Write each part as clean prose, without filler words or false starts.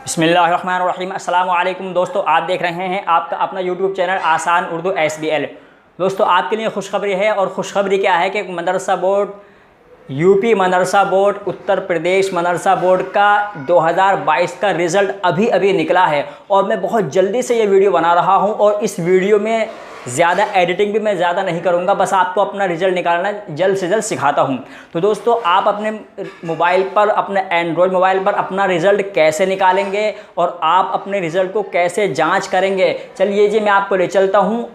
बिस्मिल्लाहिर्रहमानिर्रहीम। अस्सलाम वालेकुम दोस्तों, आप देख रहे हैं आपका अपना यूट्यूब चैनल आसान उर्दू SBL। दोस्तों आपके लिए खुशखबरी है, और खुशखबरी क्या है कि मदरसा बोर्ड यूपी मदरसा बोर्ड उत्तर प्रदेश मदरसा बोर्ड का 2022 का रिज़ल्ट अभी अभी निकला है। और मैं बहुत जल्दी से ये वीडियो बना रहा हूँ, और इस वीडियो में ज़्यादा एडिटिंग भी मैं ज़्यादा नहीं करूँगा, बस आपको अपना रिज़ल्ट निकालना जल्द से जल्द सिखाता हूँ। तो दोस्तों आप अपने मोबाइल पर, अपने एंड्रॉयड मोबाइल पर अपना रिज़ल्ट कैसे निकालेंगे और आप अपने रिज़ल्ट को कैसे जाँच करेंगे, चलिए जी मैं आपको ले चलता हूँ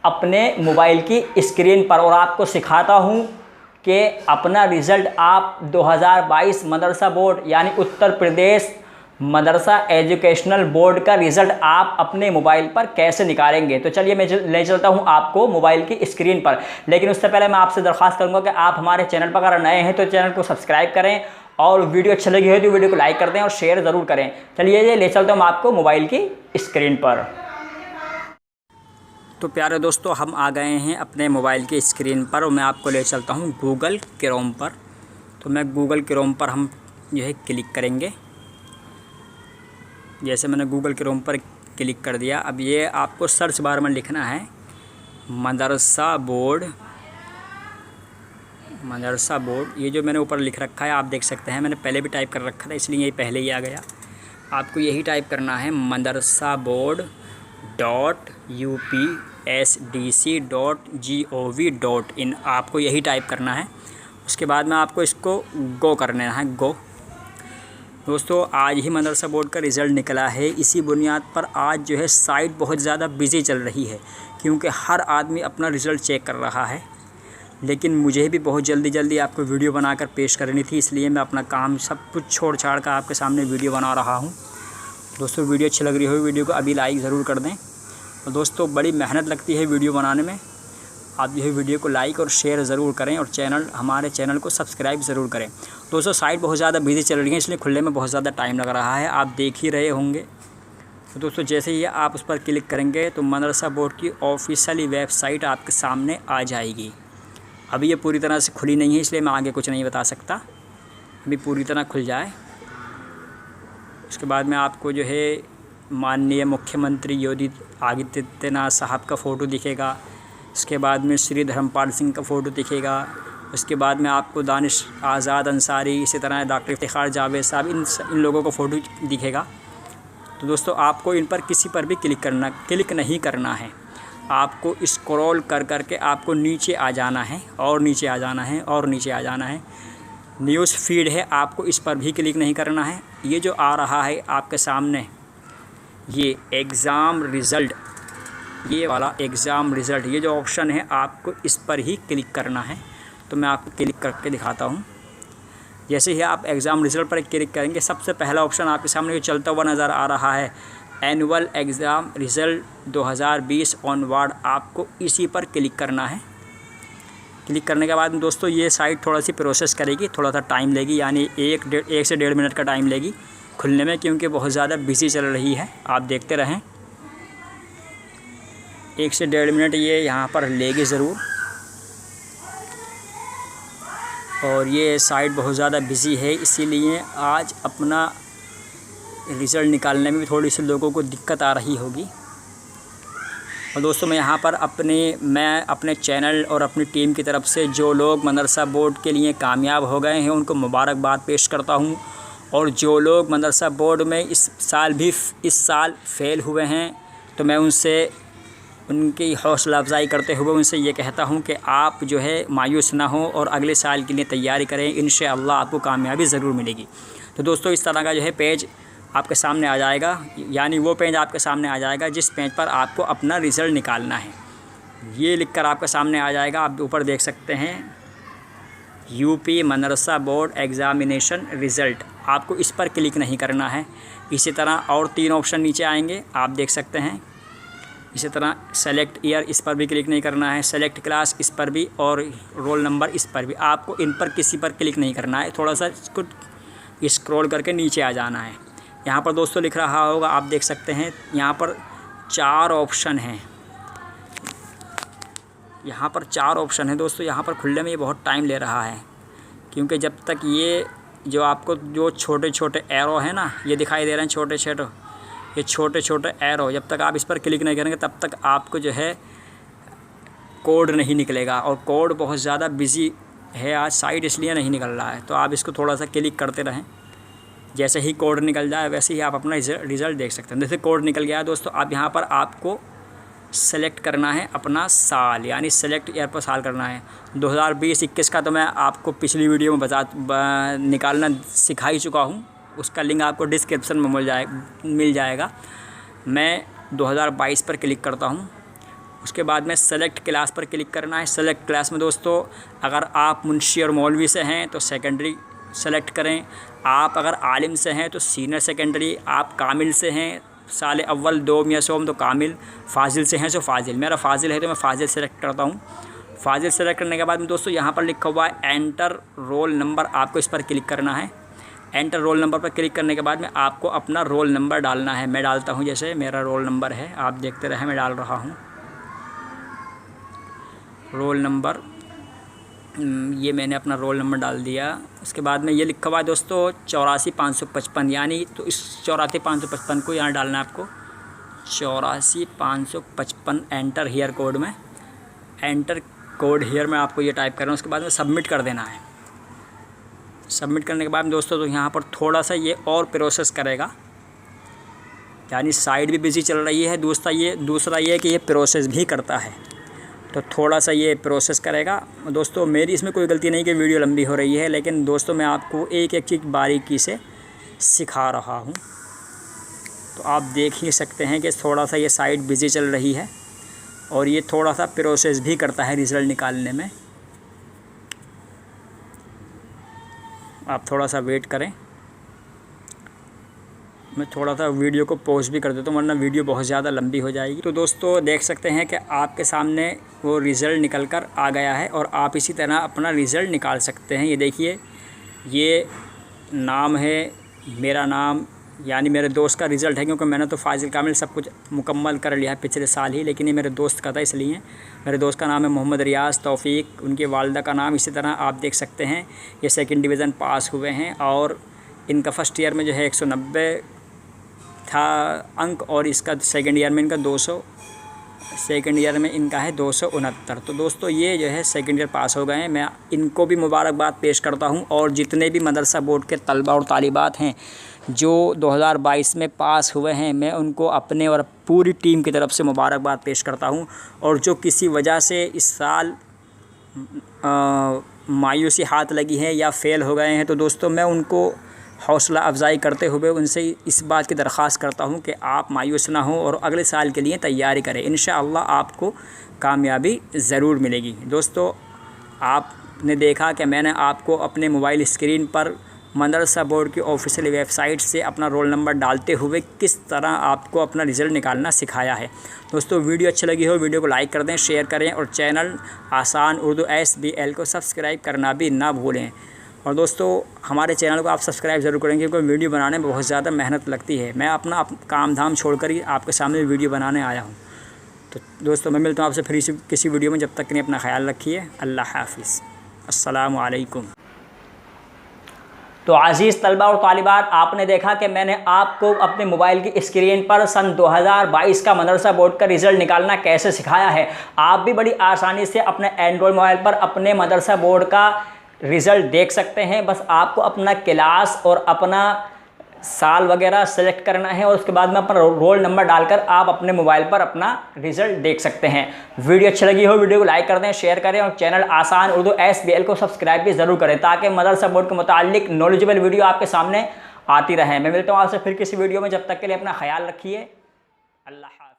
अपने मोबाइल की स्क्रीन पर, और आपको सिखाता हूँ कि अपना रिज़ल्ट आप 2022 मदरसा बोर्ड यानी उत्तर प्रदेश मदरसा एजुकेशनल बोर्ड का रिज़ल्ट आप अपने मोबाइल पर कैसे निकालेंगे। तो चलिए मैं ले चलता हूं आपको मोबाइल की स्क्रीन पर। लेकिन उससे पहले मैं आपसे दरख्वास्त करूंगा कि आप हमारे चैनल पर अगर नए हैं तो चैनल को सब्सक्राइब करें, और वीडियो अच्छी लगी हो तो वीडियो को लाइक कर दें और शेयर ज़रूर करें। चलिए ये ले चलता हूँ आपको मोबाइल की स्क्रीन पर। तो प्यारे दोस्तों, हम आ गए हैं अपने मोबाइल की स्क्रीन पर, और मैं आपको ले चलता हूं गूगल क्रोम पर। तो मैं गूगल क्रोम पर हम जो है क्लिक करेंगे। जैसे मैंने गूगल क्रोम पर क्लिक कर दिया, अब ये आपको सर्च बार में लिखना है मदरसा बोर्ड। मदरसा बोर्ड ये जो मैंने ऊपर लिख रखा है आप देख सकते हैं, मैंने पहले भी टाइप कर रखा था इसलिए ये पहले ही आ गया। आपको यही टाइप करना है madrasaboard.upsdc.gov.in, आपको यही टाइप करना है। उसके बाद में आपको इसको गो करना है, गो। दोस्तों आज ही मदरसा बोर्ड का रिज़ल्ट निकला है, इसी बुनियाद पर आज जो है साइट बहुत ज़्यादा बिज़ी चल रही है, क्योंकि हर आदमी अपना रिज़ल्ट चेक कर रहा है। लेकिन मुझे भी बहुत जल्दी आपको वीडियो बनाकर पेश करनी थी, इसलिए मैं अपना काम सब कुछ छोड़ छाड़ कर आपके सामने वीडियो बना रहा हूँ। दोस्तों वीडियो अच्छी लग रही हो वीडियो को अभी लाइक ज़रूर कर दें। और दोस्तों बड़ी मेहनत लगती है वीडियो बनाने में, आप जो है वीडियो को लाइक और शेयर ज़रूर करें, और हमारे चैनल को सब्सक्राइब ज़रूर करें। दोस्तों साइट बहुत ज़्यादा बिज़ी चल रही है, इसलिए खुलने में बहुत ज़्यादा टाइम लग रहा है, आप देख ही रहे होंगे। तो दोस्तों जैसे ही आप उस पर क्लिक करेंगे तो मदरसा बोर्ड की ऑफिशियली वेबसाइट आपके सामने आ जाएगी। अभी ये पूरी तरह से खुली नहीं है, इसलिए मैं आगे कुछ नहीं बता सकता, अभी पूरी तरह खुल जाए। उसके बाद में आपको जो है माननीय मुख्यमंत्री योगी आदित्यनाथ साहब का फ़ोटो दिखेगा। उसके बाद में श्री धर्मपाल सिंह का फ़ोटो दिखेगा। उसके बाद में आपको दानिश आज़ाद अंसारी, इसी तरह डॉक्टर इफ्तिखार जावेद साहब, इन लोगों का फ़ोटो दिखेगा। तो दोस्तों आपको इन पर किसी पर भी क्लिक नहीं करना है, आपको स्क्रॉल कर के आपको नीचे आ जाना है, और नीचे आ जाना है, और नीचे आ जाना है। न्यूज़ फीड है, आपको इस पर भी क्लिक नहीं करना है। ये जो आ रहा है आपके सामने ये एग्ज़ाम रिज़ल्ट, ये वाला एग्ज़ाम रिज़ल्ट, ये जो ऑप्शन है आपको इस पर ही क्लिक करना है। तो मैं आपको क्लिक करके दिखाता हूँ। जैसे ही आप एग्ज़ाम रिज़ल्ट पर क्लिक करेंगे, सबसे पहला ऑप्शन आपके सामने जो चलता हुआ नज़र आ रहा है एनुअल एग्ज़ाम रिज़ल्ट 2020 ऑनवर्ड, आपको इसी पर क्लिक करना है। क्लिक करने के बाद दोस्तों ये साइट थोड़ा सी प्रोसेस करेगी, थोड़ा सा टाइम लेगी, यानी एक से 1.5 मिनट का टाइम लेगी खुलने में, क्योंकि बहुत ज़्यादा बिज़ी चल रही है। आप देखते रहें, 1 से 1.5 मिनट ये यहाँ पर लेगी ज़रूर। और ये साइट बहुत ज़्यादा बिज़ी है, इसीलिए आज अपना रिज़ल्ट निकालने में भी थोड़ी सी लोगों को दिक्कत आ रही होगी। और दोस्तों मैं यहाँ पर अपने चैनल और अपनी टीम की तरफ से जो लोग मदरसा बोर्ड के लिए कामयाब हो गए हैं उनको मुबारकबाद पेश करता हूँ, और जो लोग मदरसा बोर्ड में इस साल फ़ेल हुए हैं तो मैं उनकी हौसला अफजाई करते हुए उनसे ये कहता हूँ कि आप जो है मायूस ना हो और अगले साल के लिए तैयारी करें, इंशाअल्लाह आपको कामयाबी ज़रूर मिलेगी। तो दोस्तों इस तरह का जो है पेज आपके सामने आ जाएगा, यानी वो पेज आपके सामने आ जाएगा जिस पेज पर आपको अपना रिज़ल्ट निकालना है। ये लिखकर आपके सामने आ जाएगा, आप ऊपर देख सकते हैं यूपी मदरसा बोर्ड एग्ज़ामिनेशन रिज़ल्ट, आपको इस पर क्लिक नहीं करना है। इसी तरह और 3 ऑप्शन नीचे आएंगे, आप देख सकते हैं। इसी तरह सेलेक्ट ईयर, इस पर भी क्लिक नहीं करना है, सेलेक्ट क्लास इस पर भी, और रोल नंबर इस पर भी। आपको इन पर किसी पर क्लिक नहीं करना है, थोड़ा सा इसको स्क्रॉल करके नीचे आ जाना है। यहाँ पर दोस्तों लिख रहा होगा, आप देख सकते हैं यहाँ पर 4 ऑप्शन हैं, यहाँ पर 4 ऑप्शन है दोस्तों। यहाँ पर खुलने में ये बहुत टाइम ले रहा है, क्योंकि जब तक ये जो आपको जो छोटे छोटे एरो है ना, ये दिखाई दे रहे हैं छोटे छोटे, ये छोटे छोटे एरो, जब तक आप इस पर क्लिक नहीं करेंगे तब तक आपको जो है कोड नहीं निकलेगा। और कोड बहुत ज़्यादा बिजी है आज साइट, इसलिए नहीं निकल रहा है। तो आप इसको थोड़ा सा क्लिक करते रहें, जैसे ही कोड निकल जाए वैसे ही आप अपना रिज़ल्ट देख सकते हैं। जैसे कोड निकल गया है दोस्तों, अब यहाँ पर आपको सेलेक्ट करना है अपना साल, यानी सेलेक्ट ईयर पर साल करना है। 2020-21 का तो मैं आपको पिछली वीडियो में निकालना सिखा ही चुका हूँ, उसका लिंक आपको डिस्क्रिप्शन में मिल जाएगा। मैं 2022 पर क्लिक करता हूँ। उसके बाद में सेलेक्ट क्लास पर क्लिक करना है। सेलेक्ट क्लास में दोस्तों अगर आप मुंशी और मौलवी से हैं तो सेकेंडरी सेलेक्ट करें, आप अगर आलिम से हैं तो सीनियर सेकेंडरी, आप कामिल से हैं साल अव्वल दोम या सोम तो कामिल, फ़ाजिल से हैं तो फ़ाजिल। मेरा फ़ाजिल है तो मैं फ़ाजिल सेलेक्ट करता हूँ। फ़ाजिल सेलेक्ट करने के बाद में दोस्तों यहाँ पर लिखा हुआ है एंटर रोल नंबर, आपको इस पर क्लिक करना है। एंटर रोल नंबर पर क्लिक करने के बाद में आपको अपना रोल नंबर डालना है। मैं डालता हूँ, जैसे मेरा रोल नंबर है, आप देखते रहें, मैं डाल रहा हूँ रोल नंबर। ये मैंने अपना रोल नंबर डाल दिया। उसके बाद में ये लिखा हुआ है दोस्तों 84,555, यानी तो इस 84,555 को यहाँ डालना है आपको, 84,555 एंटर हियर कोड में, एंटर कोड हियर में आपको ये टाइप करना है। उसके बाद में सबमिट कर देना है। सबमिट करने के बाद में दोस्तों तो यहाँ पर थोड़ा सा ये और प्रोसेस करेगा, यानी साइट भी बिजी चल रही है। दूसरा ये कि ये प्रोसेस भी करता है, तो थोड़ा सा ये प्रोसेस करेगा। दोस्तों मेरी इसमें कोई गलती नहीं कि वीडियो लंबी हो रही है, लेकिन दोस्तों मैं आपको एक एक चीज़ बारीकी से सिखा रहा हूँ। तो आप देख ही सकते हैं कि थोड़ा सा ये साइट बिज़ी चल रही है और ये थोड़ा सा प्रोसेस भी करता है रिज़ल्ट निकालने में। आप थोड़ा सा वेट करें, मैं थोड़ा सा वीडियो को पॉज भी कर देता हूँ वरना वीडियो बहुत ज़्यादा लंबी हो जाएगी। तो दोस्तों देख सकते हैं कि आपके सामने वो रिज़ल्ट निकल कर आ गया है और आप इसी तरह अपना रिज़ल्ट निकाल सकते हैं। ये देखिए, ये नाम है, मेरा नाम, यानी मेरे दोस्त का रिज़ल्ट है, क्योंकि मैंने तो फ़ाजिल कामिल सब कुछ मुकम्मल कर लिया है पिछले साल ही, लेकिन ये मेरे दोस्त का था, इसलिए मेरे दोस्त का नाम है मोहम्मद रियाज़ तौफ़ीक, उनकी वालदा का नाम। इसी तरह आप देख सकते हैं ये सेकंड डिवीज़न पास हुए हैं और इनका फ़र्स्ट ईयर में जो है 190 था अंक और इसका सेकंड ईयर में इनका 200, सेकंड ईयर में इनका है 269। तो दोस्तों ये जो है सेकंड ईयर पास हो गए हैं। मैं इनको भी मुबारकबाद पेश करता हूं और जितने भी मदरसा बोर्ड के तलबा और तालिबात हैं जो 2022 में पास हुए हैं, मैं उनको अपने और पूरी टीम की तरफ से मुबारकबाद पेश करता हूं। और जो किसी वजह से इस साल मायूसी हाथ लगी है या फ़ेल हो गए हैं, तो दोस्तों मैं उनको हौसला अफजाई करते हुए उनसे इस बात की दरख्वास्त करता हूं कि आप मायूस ना हो और अगले साल के लिए तैयारी करें। इंशाअल्लाह आपको कामयाबी ज़रूर मिलेगी। दोस्तों आपने देखा कि मैंने आपको अपने मोबाइल स्क्रीन पर मदरसा बोर्ड की ऑफिशियल वेबसाइट से अपना रोल नंबर डालते हुए किस तरह आपको अपना रिज़ल्ट निकालना सिखाया है। दोस्तों वीडियो अच्छी लगी हो वीडियो को लाइक कर दें, शेयर करें और चैनल आसान उर्दू SBL को सब्सक्राइब करना भी ना भूलें। और दोस्तों हमारे चैनल को आप सब्सक्राइब ज़रूर करेंगे, क्योंकि वीडियो बनाने में बहुत ज़्यादा मेहनत लगती है। मैं अपना काम धाम छोड़कर ही आपके सामने वीडियो बनाने आया हूँ। तो दोस्तों मैं मिलता हूँ आपसे फिर किसी वीडियो में, जब तक के लिए अपना ख्याल रखिए। अल्लाह हाफ़िज़, अस्सलामु अलैकुम। तो अज़ीज़ तलबा और तालिबात, आपने देखा कि मैंने आपको अपने मोबाइल की स्क्रीन पर सन 2022 का मदरसा बोर्ड का रिज़ल्ट निकालना कैसे सिखाया है। आप भी बड़ी आसानी से अपने एंड्रॉयड मोबाइल पर अपने मदरसा बोर्ड का रिज़ल्ट देख सकते हैं। बस आपको अपना क्लास और अपना साल वगैरह सेलेक्ट करना है और उसके बाद में अपना रोल नंबर डालकर आप अपने मोबाइल पर अपना रिज़ल्ट देख सकते हैं। वीडियो अच्छी लगी हो वीडियो को लाइक कर दें, शेयर करें और चैनल आसान उर्दू SBL को सब्सक्राइब भी ज़रूर करें, ताकि मदरसा बोर्ड के मुताल्लिक नॉलेजेबल वीडियो आपके सामने आती रहे। मैं मिलता हूँ आपसे फिर किसी वीडियो में, जब तक के लिए अपना ख्याल रखिए। अल्लाह।